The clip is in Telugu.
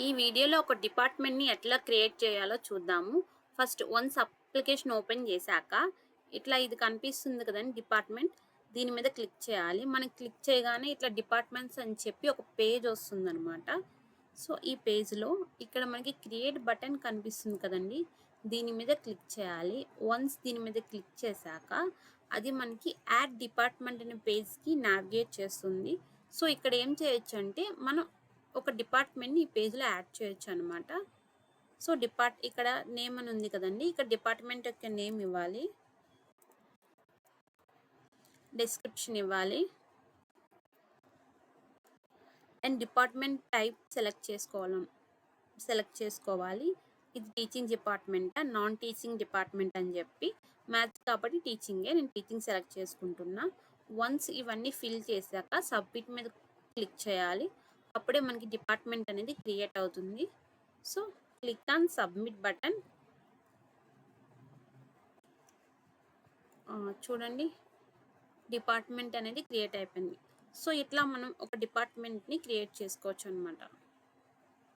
ఈ వీడియోలో ఒక డిపార్ట్మెంట్‌ని ఎట్లా క్రియేట్ చేయాలో చూద్దాము. ఫస్ట్ వన్స్ అప్లికేషన్ ఓపెన్ చేశాక, ఇట్లా ఇది కనిపిస్తుంది కదండీ డిపార్ట్మెంట్. దీని మీద క్లిక్ చేయాలి. మనం క్లిక్ చేయగానే ఇట్లా డిపార్ట్మెంట్స్ అని చెప్పి ఒక పేజ్ వస్తుందనమాట. సో, ఈ పేజ్‌లో ఇక్కడ మనకి క్రియేట్ బటన్ కనిపిస్తుంది కదండీ! దీని మీద క్లిక్ చేయాలి. వన్స్ దీని మీద క్లిక్ చేశాక, అది మనకి యాడ్ డిపార్ట్మెంట్ అనే పేజ్‌కి నావిగేట్ చేస్తుంది. సో, ఇక్కడ ఏం చేయొచ్చంటే, మనం ఒక డిపార్ట్మెంట్‌ని ఈ పేజ్‌లో యాడ్ చేయొచ్చనమాట. సో, ఇక్కడ నేమ్ అని ఉంది కదండీ! ఇక్కడ డిపార్ట్మెంట్ యొక్క నేమ్ ఇవ్వాలి. డిస్క్రిప్షన్ ఇవ్వాలి. అండ్ డిపార్ట్మెంట్ టైప్ సెలెక్ట్ చేసుకోవాలి. ఇది టీచింగ్ డిపార్ట్మెంటా? నాన్ టీచింగ్ డిపార్ట్మెంట్ అని చెప్పి. మ్యాథ్స్ కాబట్టి టీచింగే. నేను టీచింగ్ సెలెక్ట్ చేసుకుంటున్నా. వన్స్ ఇవన్నీ ఫిల్ చేశాక సబ్మిట్ మీద క్లిక్ చేయాలి. అప్పుడే మనకి డిపార్ట్మెంట్ అనేది క్రియేట్ అవుతుంది. So, click on submit button. చూడండి, డిపార్ట్మెంట్ అనేది క్రియేట్ అయిపోయింది. సో, ఇట్లా మనం ఒక డిపార్ట్మెంట్‌ని క్రియేట్ చేసుకోవచ్చు అనమాట.